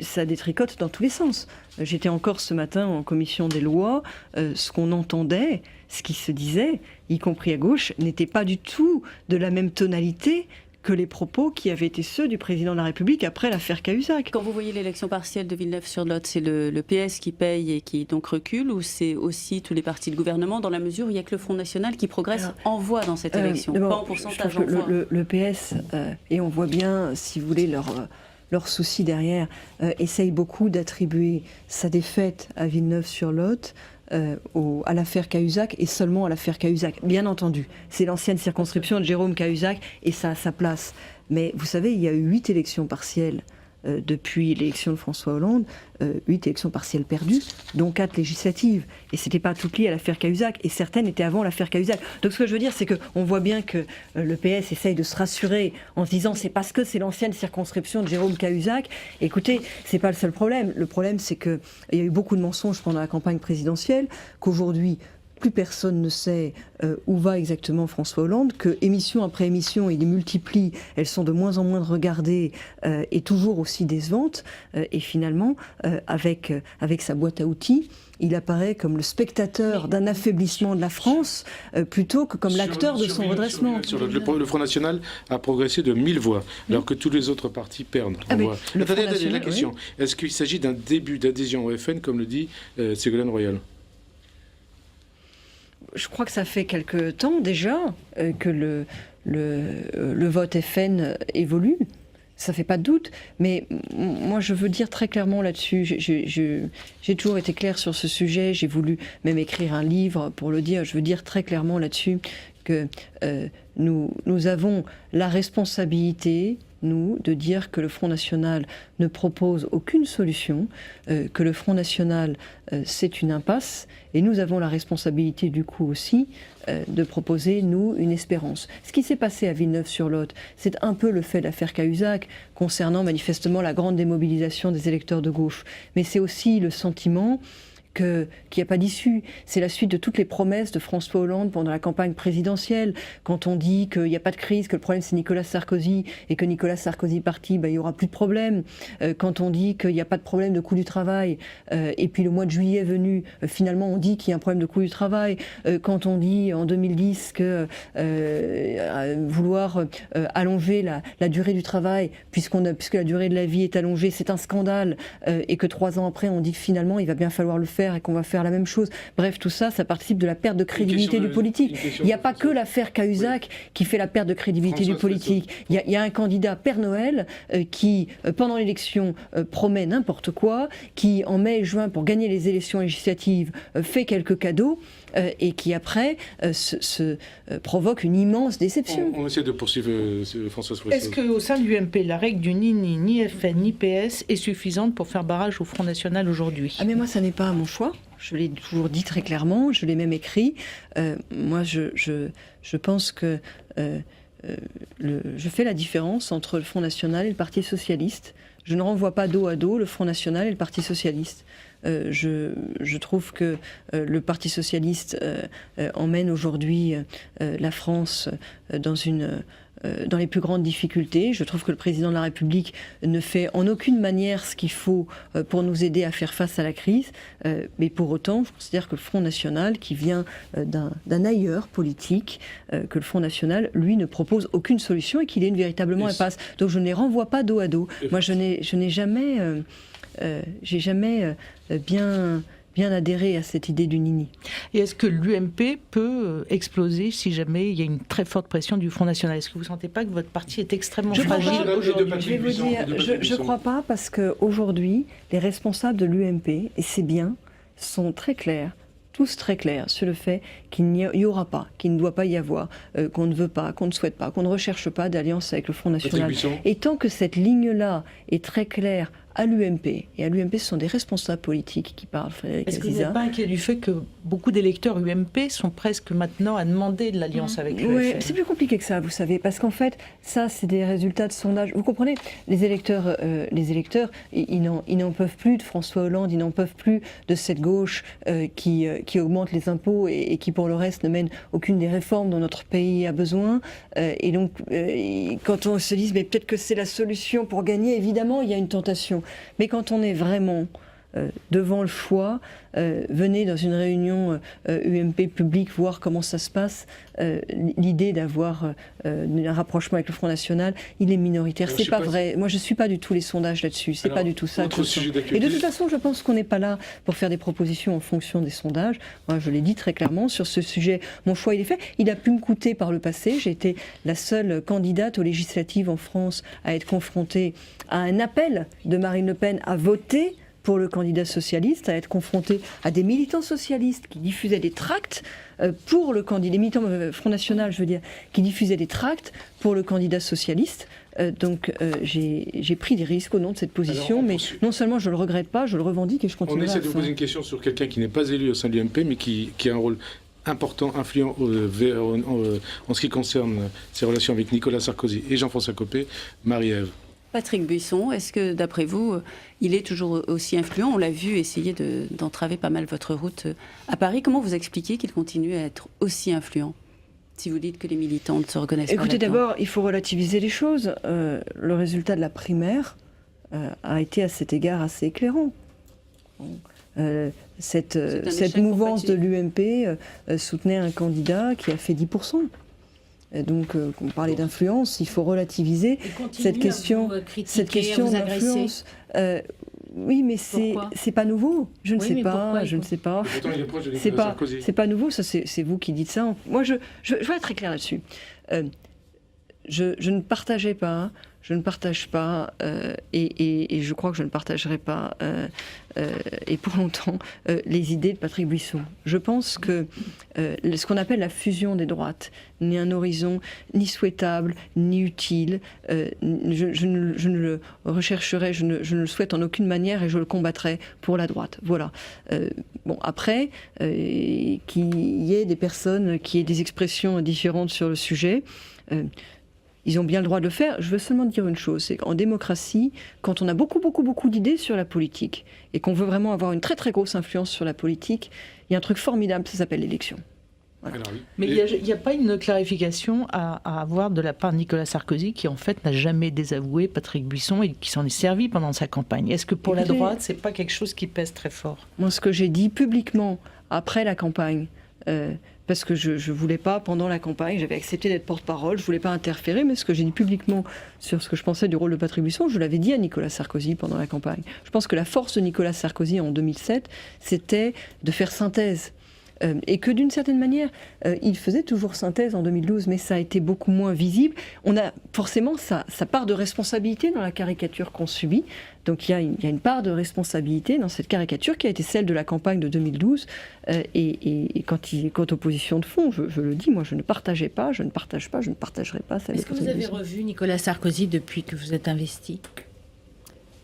ça détricote dans tous les sens. J'étais encore ce matin en commission des lois, ce qu'on entendait, ce qui se disait, y compris à gauche, n'était pas du tout de la même tonalité que les propos qui avaient été ceux du président de la République après l'affaire Cahuzac. Quand vous voyez l'élection partielle de Villeneuve-sur-Lot, c'est le PS qui paye et qui donc recule, ou c'est aussi tous les partis de gouvernement, dans la mesure où il n'y a que le Front National qui progresse en voix dans cette élection, pas en pourcentage en voix. Le PS, et on voit bien, si vous voulez, leur souci derrière, essaye beaucoup d'attribuer sa défaite à Villeneuve-sur-Lot à l'affaire Cahuzac et seulement à l'affaire Cahuzac. Bien entendu, c'est l'ancienne circonscription de Jérôme Cahuzac et ça a sa place. Mais vous savez, il y a eu 8 élections partielles depuis l'élection de François Hollande, 8 élections partielles perdues, dont 4 législatives. Et ce n'était pas toutes liées à l'affaire Cahuzac, et certaines étaient avant l'affaire Cahuzac. Donc ce que je veux dire, c'est qu'on voit bien que le PS essaye de se rassurer en se disant c'est parce que c'est l'ancienne circonscription de Jérôme Cahuzac. Écoutez, c'est pas le seul problème. Le problème, c'est qu'il y a eu beaucoup de mensonges pendant la campagne présidentielle, qu'aujourd'hui, plus personne ne sait où va exactement François Hollande, que émission après émission, il les multiplie, elles sont de moins en moins regardées et toujours aussi décevantes. Et finalement, avec sa boîte à outils, il apparaît comme le spectateur d'un affaiblissement de la France plutôt que comme l'acteur de son redressement. Le Front National a progressé de 1000 voix, alors que tous les autres partis perdent en voix. Attendez, la question. Oui. Est-ce qu'il s'agit d'un début d'adhésion au FN, comme le dit Ségolène Royal ? Je crois que ça fait quelque temps déjà que le vote FN évolue. Ça fait pas de doute, mais moi je veux dire très clairement là-dessus, j'ai toujours été claire sur ce sujet, j'ai voulu même écrire un livre pour le dire, je veux dire très clairement là-dessus que nous avons la responsabilité, nous, de dire que le Front National ne propose aucune solution, que le Front National, c'est une impasse, et nous avons la responsabilité du coup aussi de proposer, nous, une espérance. Ce qui s'est passé à Villeneuve-sur-Lot, c'est un peu le fait de l'affaire Cahuzac, concernant manifestement la grande démobilisation des électeurs de gauche, mais c'est aussi le sentiment qu'il n'y a pas d'issue. C'est la suite de toutes les promesses de François Hollande pendant la campagne présidentielle. Quand on dit qu'il n'y a pas de crise, que le problème c'est Nicolas Sarkozy, et que Nicolas Sarkozy parti, il n'y aura plus de problème. Quand on dit qu'il n'y a pas de problème de coût du travail, et puis le mois de juillet est venu, finalement on dit qu'il y a un problème de coût du travail. Quand on dit en 2010 que vouloir allonger la durée du travail, puisque la durée de la vie est allongée, c'est un scandale, et que 3 ans après on dit que finalement il va bien falloir le faire et qu'on va faire la même chose. Bref, tout ça, ça participe de la perte de crédibilité du politique. Il n'y a pas que l'affaire Cahuzac qui fait la perte de crédibilité du politique. Il y a un candidat Père Noël qui, pendant l'élection, promet n'importe quoi, qui, en mai et juin, pour gagner les élections législatives, fait quelques cadeaux et qui, après, provoque une immense déception. On essaie de poursuivre François Swatch. Est-ce qu'au sein de l'UMP, la règle du ni FN, ni PS est suffisante pour faire barrage au Front National aujourd'hui ? Ah mais moi, ça n'est pas mon choix. Je l'ai toujours dit très clairement, je l'ai même écrit. Moi, je pense que je fais la différence entre le Front National et le Parti Socialiste. Je ne renvoie pas dos à dos le Front National et le Parti Socialiste. Je trouve que le Parti Socialiste emmène aujourd'hui la France dans les plus grandes difficultés. Je trouve que le président de la République ne fait en aucune manière ce qu'il faut pour nous aider à faire face à la crise. Mais pour autant, je considère que le Front National, qui vient d'un ailleurs politique, que le Front National, lui, ne propose aucune solution et qu'il est une véritablement impasse. Donc je ne les renvoie pas dos à dos. Moi, je n'ai jamais... j'ai jamais bien adhéré à cette idée du nini. Et est-ce que l'UMP peut exploser si jamais il y a une très forte pression du Front National ? Est-ce que vous ne sentez pas que votre parti est extrêmement fragile aujourd'hui ? Je vais vous dire, je ne crois pas, parce qu'aujourd'hui, les responsables de l'UMP, et c'est bien, sont très clairs, tous très clairs sur le fait qu'il n'y aura pas, qu'il ne doit pas y avoir, qu'on ne veut pas, qu'on ne souhaite pas, qu'on ne recherche pas d'alliance avec le Front National. Et tant que cette ligne-là est très claire à l'UMP, et à l'UMP ce sont des responsables politiques qui parlent, Frédéric Aziza. Est-ce que vous n'êtes pas inquiet du fait que beaucoup d'électeurs UMP sont presque maintenant à demander de l'alliance avec le Oui, FN ? c'est plus compliqué que ça, vous savez, parce qu'en fait, ça c'est des résultats de sondage. Vous comprenez, les électeurs, ils n'en peuvent plus de François Hollande, ils n'en peuvent plus de cette gauche qui augmente les impôts et qui pour le reste ne mène aucune des réformes dont notre pays a besoin. Et donc, quand on se dit, mais peut-être que c'est la solution pour gagner, évidemment, il y a une tentation. Mais quand on est vraiment devant le choix, venez dans une réunion UMP publique voir comment ça se passe. L'idée d'avoir un rapprochement avec le Front National, il est minoritaire. C'est pas vrai. Moi, je suis pas du tout les sondages là-dessus. C'est pas du tout ça. Et de toute façon, je pense qu'on n'est pas là pour faire des propositions en fonction des sondages. Moi, je l'ai dit très clairement sur ce sujet. Mon choix, il est fait. Il a pu me coûter par le passé. J'ai été la seule candidate aux législatives en France à être confrontée à un appel de Marine Le Pen à voter pour le candidat socialiste, à être confronté à des militants socialistes qui diffusaient des tracts pour le candidat, les militants Front National, je veux dire, qui diffusaient des tracts pour le candidat socialiste. Donc j'ai pris des risques au nom de cette position, mais non seulement je ne le regrette pas, je le revendique et je continue. On essaie de poser une question sur quelqu'un qui n'est pas élu au sein de l'UMP, mais qui a un rôle important, influent en ce qui concerne ses relations avec Nicolas Sarkozy et Jean-François Copé. Marie-Ève. Patrick Buisson, est-ce que, d'après vous, il est toujours aussi influent? On l'a vu essayer d'entraver pas mal votre route à Paris. Comment vous expliquez qu'il continue à être aussi influent, si vous dites que les militants ne se reconnaissent pas Écoutez, là-dedans? d'abord, il faut relativiser les choses. Le résultat de la primaire a été à cet égard assez éclairant. Cette échec mouvance pour de l'UMP soutenait un candidat qui a fait 10%. Et donc, on parlait d'influence, il faut relativiser cette question d'influence. Oui, mais c'est pas nouveau. Je ne sais pas. Pourtant, il est proche de C'est Nicolas pas, Sarkozy. c'est pas nouveau, ça c'est vous qui dites ça. Moi, je vais être très clair là-dessus. Je ne partage pas, et je crois que je ne partagerai pas, et pour longtemps, les idées de Patrick Buisson. Je pense que ce qu'on appelle la fusion des droites n'est un horizon ni souhaitable, ni utile. Je ne le rechercherai, je ne le souhaite en aucune manière, et je le combattrai pour la droite. Voilà. Bon, après, qu'il y ait des personnes qui aient des expressions différentes sur le sujet, ils ont bien le droit de le faire. Je veux seulement dire une chose, c'est qu'en démocratie, quand on a beaucoup d'idées sur la politique et qu'on veut vraiment avoir une très très grosse influence sur la politique, il y a un truc formidable, ça s'appelle l'élection. Voilà. Alors, oui. Mais il n'y a pas une clarification à avoir de la part de Nicolas Sarkozy, qui en fait n'a jamais désavoué Patrick Buisson et qui s'en est servi pendant sa campagne. Est-ce que pour la droite, c'est pas quelque chose qui pèse très fort? Moi, ce que j'ai dit publiquement après la campagne, parce que je ne voulais pas, pendant la campagne, j'avais accepté d'être porte-parole, je ne voulais pas interférer, mais ce que j'ai dit publiquement sur ce que je pensais du rôle de Patrick Buisson, je l'avais dit à Nicolas Sarkozy pendant la campagne. Je pense que la force de Nicolas Sarkozy en 2007, c'était de faire synthèse. Et que d'une certaine manière, il faisait toujours synthèse en 2012, mais ça a été beaucoup moins visible. On a forcément sa part de responsabilité dans la caricature qu'on subit. Donc il y a une part de responsabilité dans cette caricature qui a été celle de la campagne de 2012. Et quant aux positions de fond, je le dis, moi je ne partageais pas, je ne partagerai pas celle de Est-ce que vous Patrick avez Buisson. revu Nicolas Sarkozy depuis que vous êtes investi?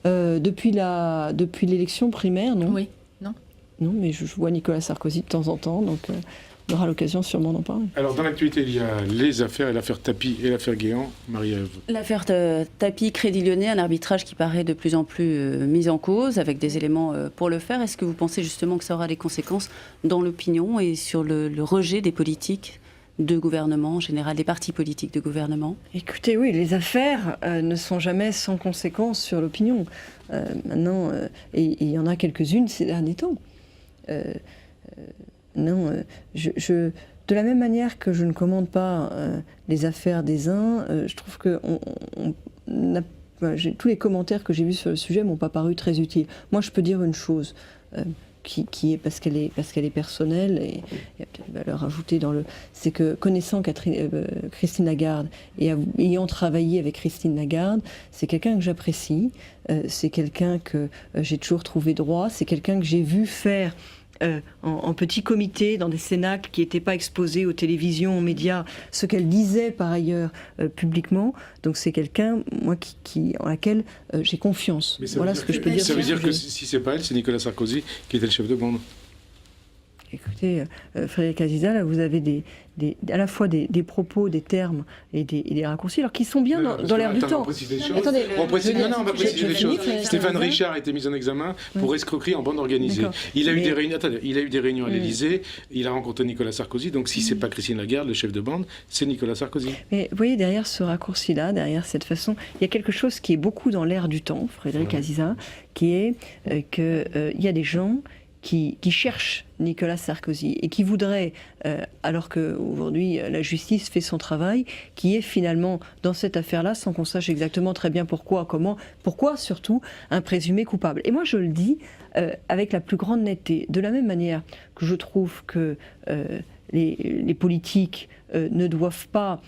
Depuis l'élection primaire, non. Oui, non? Non, mais je vois Nicolas Sarkozy de temps en temps, donc on aura l'occasion sûrement d'en parler. Alors, dans l'actualité, il y a les affaires, et l'affaire Tapie et l'affaire Guéant. Marie-Ève. L'affaire Tapie, Crédit Lyonnais, un arbitrage qui paraît de plus en plus mis en cause, avec des éléments pour le faire. Est-ce que vous pensez justement que ça aura des conséquences dans l'opinion et sur le rejet des politiques de gouvernement, en général des partis politiques de gouvernement? Écoutez, oui, les affaires ne sont jamais sans conséquences sur l'opinion. Maintenant, et il y en a quelques-unes ces derniers temps. De la même manière que je ne commande pas les affaires des uns, je trouve que tous les commentaires que j'ai vus sur le sujet m'ont pas paru très utiles. Moi, je peux dire une chose qui est parce qu'elle est personnelle et il y a peut-être une valeur ajoutée c'est que connaissant Christine Lagarde et ayant travaillé avec Christine Lagarde, c'est quelqu'un que j'apprécie, c'est quelqu'un que j'ai toujours trouvé droit, c'est quelqu'un que j'ai vu faire en petit comité, dans des cénacles qui n'étaient pas exposés aux télévisions, aux médias, ce qu'elle disait par ailleurs publiquement. Donc c'est quelqu'un, moi, en laquelle j'ai confiance. Voilà ce que je peux dire. Ça veut dire que si c'est pas elle, c'est Nicolas Sarkozy qui était le chef de bande. Écoutez, Frédéric Aziza, là, vous avez à la fois des propos, des termes et des raccourcis, alors qui sont bien dans l'air du temps. On précise les choses. Attendez, On précise, non, on va préciser les choses. Frédéric Stéphane Aziza. Richard a été mis en examen pour escroquerie en bande organisée. D'accord. Il a eu Mais- des réunions. Attendez, il a eu des réunions à l'Élysée. Il a rencontré Nicolas Sarkozy. Donc, si c'est pas Christine Lagarde, le chef de bande, c'est Nicolas Sarkozy. Mais vous voyez, derrière ce raccourci-là, derrière cette façon, il y a quelque chose qui est beaucoup dans l'air du temps, Frédéric Aziza, qui est qu'il y a des gens qui cherchent Nicolas Sarkozy et qui voudraient, alors qu'aujourd'hui la justice fait son travail, qui est finalement dans cette affaire-là, sans qu'on sache exactement très bien pourquoi, comment, pourquoi surtout, un présumé coupable. Et moi je le dis avec la plus grande netteté, de la même manière que je trouve que les politiques ne doivent pas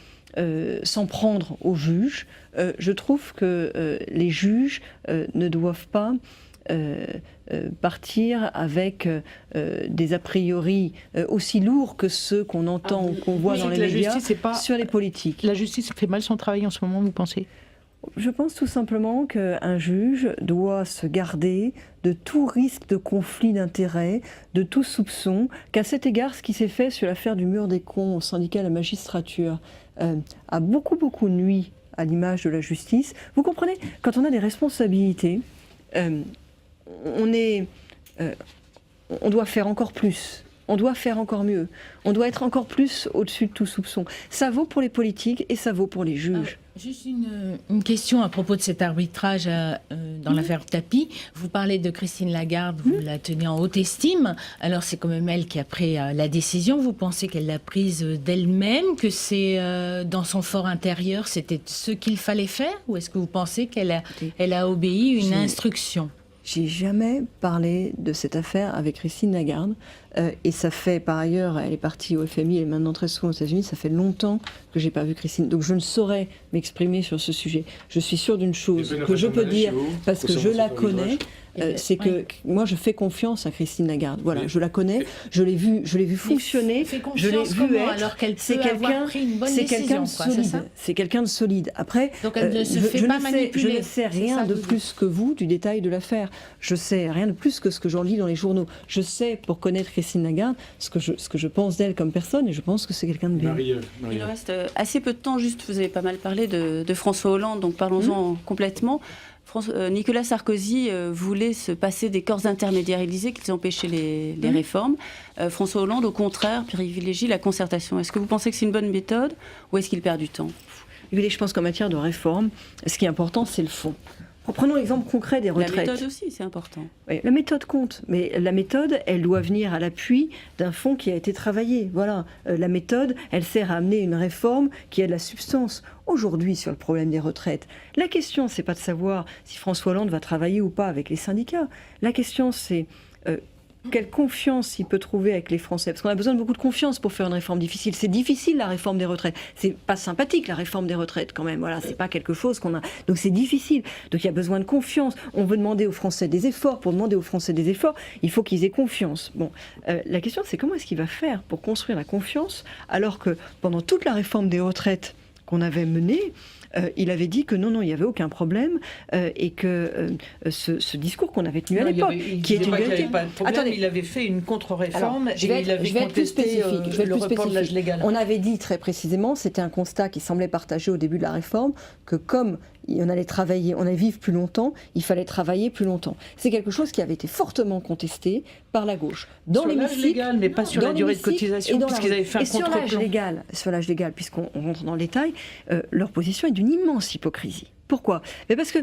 s'en prendre aux juges, je trouve que les juges ne doivent pas partir avec des a priori aussi lourds que ceux qu'on entend ou qu'on voit dans les médias sur les politiques. La justice fait mal son travail en ce moment, vous pensez? Je pense tout simplement qu'un juge doit se garder de tout risque de conflit d'intérêts, de tout soupçon, qu'à cet égard, ce qui s'est fait sur l'affaire du mur des cons au syndicat de la magistrature a beaucoup nui à l'image de la justice. Vous comprenez, quand on a des responsabilités, on doit faire encore plus. On doit faire encore mieux. On doit être encore plus au-dessus de tout soupçon. Ça vaut pour les politiques et ça vaut pour les juges. Juste une question à propos de cet arbitrage dans l'affaire Tapie. Vous parlez de Christine Lagarde, vous la tenez en haute estime. Alors c'est quand même elle qui a pris la décision. Vous pensez qu'elle l'a prise d'elle-même, que c'est dans son fort intérieur, c'était ce qu'il fallait faire? Ou est-ce que vous pensez qu'elle a obéi une instruction? J'ai jamais parlé de cette affaire avec Christine Lagarde. Et ça fait, par ailleurs, elle est partie au FMI, elle est maintenant très souvent aux États-Unis, ça fait longtemps que j'ai pas vu Christine. Donc je ne saurais m'exprimer sur ce sujet. Je suis sûre d'une chose que je peux dire, parce que je la connais, c'est que moi je fais confiance à Christine Lagarde. Voilà, je la connais, je l'ai vue fonctionner, je l'ai vue être. Alors qu'elle peut avoir pris une bonne décision, c'est quelqu'un de solide. Après, donc elle ne se fait pas manipuler. Je ne sais rien de plus que vous du détail de l'affaire. Je sais rien de plus que ce que j'en lis dans les journaux. Je sais, pour connaître Christine Lagarde, ce que je pense d'elle comme personne, et je pense que c'est quelqu'un de bien. Il nous reste assez peu de temps, juste vous avez pas mal parlé de François Hollande, donc parlons-en complètement. Nicolas Sarkozy voulait se passer des corps intermédiaires. Il disait qu'ils empêchaient les réformes. François Hollande, au contraire, privilégie la concertation. Est-ce que vous pensez que c'est une bonne méthode ou est-ce qu'il perd du temps? Écoutez, je pense qu'en matière de réforme, ce qui est important, c'est le fond. Prenons l'exemple concret des retraites. La méthode aussi, c'est important. Oui, la méthode compte, mais la méthode, elle doit venir à l'appui d'un fonds qui a été travaillé. Voilà, la méthode, elle sert à amener une réforme qui a de la substance. Aujourd'hui, sur le problème des retraites, la question, c'est pas de savoir si François Hollande va travailler ou pas avec les syndicats. La question, c'est quelle confiance il peut trouver avec les Français. Parce qu'on a besoin de beaucoup de confiance pour faire une réforme difficile. C'est difficile, la réforme des retraites. C'est pas sympathique, la réforme des retraites, quand même. Voilà, c'est pas quelque chose qu'on a. Donc c'est difficile. Donc il y a besoin de confiance. On veut demander aux Français des efforts. Pour demander aux Français des efforts, il faut qu'ils aient confiance. Bon, la question, c'est comment est-ce qu'il va faire pour construire la confiance, alors que pendant toute la réforme des retraites qu'on avait menée, il avait dit que non, il n'y avait aucun problème et que ce discours qu'on avait tenu à l'époque, qui est une vérité. Attendez, il avait fait une contre-réforme et il avait contesté le report de l'âge légal. On avait dit très précisément, c'était un constat qui semblait partagé au début de la réforme, que comme on allait travailler, on allait vivre plus longtemps, il fallait travailler plus longtemps. C'est quelque chose qui avait été fortement contesté par la gauche. Sur l'âge légal, mais pas sur la durée de cotisation, puisqu'ils avaient fait un contre-plan. Sur l'âge légal, puisqu'on rentre dans le détail, leur position est d'une immense hypocrisie. Pourquoi? Mais parce que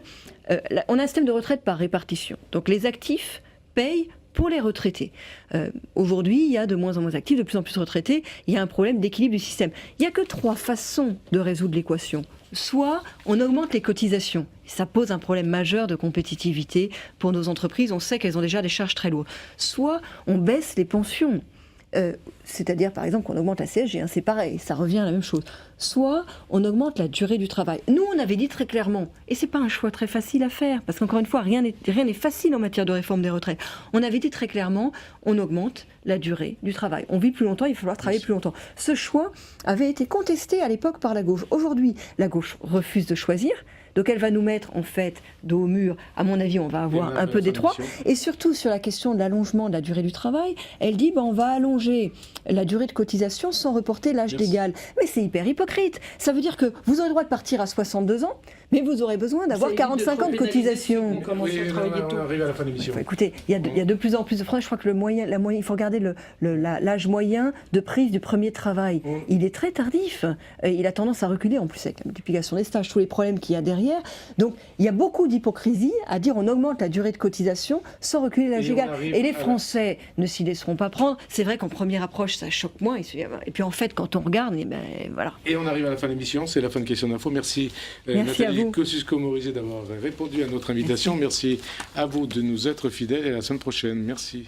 on a un système de retraite par répartition. Donc les actifs payent pour les retraités. Aujourd'hui, il y a de moins en moins d'actifs, de plus en plus de retraités. Il y a un problème d'équilibre du système. Il n'y a que 3 façons de résoudre l'équation. Soit on augmente les cotisations. Ça pose un problème majeur de compétitivité pour nos entreprises. On sait qu'elles ont déjà des charges très lourdes. Soit on baisse les pensions. C'est-à-dire, par exemple, qu'on augmente la CSG, hein, c'est pareil, ça revient à la même chose. Soit on augmente la durée du travail. Nous, on avait dit très clairement, et c'est pas un choix très facile à faire, parce qu'encore une fois, rien n'est facile en matière de réforme des retraites. On avait dit très clairement, on augmente la durée du travail. On vit plus longtemps, il va falloir travailler plus longtemps. Ce choix avait été contesté à l'époque par la gauche. Aujourd'hui, la gauche refuse de choisir. Donc elle va nous mettre en fait dos au mur. À mon avis, on va avoir un peu d'étroit. Et surtout sur la question de l'allongement de la durée du travail, elle dit on va allonger la durée de cotisation sans reporter l'âge légal. Mais c'est hyper hypocrite. Ça veut dire que vous aurez le droit de partir à 62 ans, mais vous aurez besoin d'avoir 45 ans de cotisation. On arrive à la fin de l'émission. Écoutez, il y a de plus en plus de Français. Je crois que il faut regarder l'âge moyen de prise du premier travail. Il est très tardif. Il a tendance à reculer en plus avec la multiplication des stages, tous les problèmes qu'il y a derrière. Donc il y a beaucoup d'hypocrisie à dire on augmente la durée de cotisation sans reculer l'âge légal. Et les Français ne s'y laisseront pas prendre. C'est vrai qu'en première approche, ça choque moins. Et puis en fait, quand on regarde, voilà. Et on arrive à la fin de l'émission, c'est la fin de Question d'Info. Merci Nathalie Kosciusko-Morizet d'avoir répondu à notre invitation. Merci à vous de nous être fidèles et à la semaine prochaine. Merci.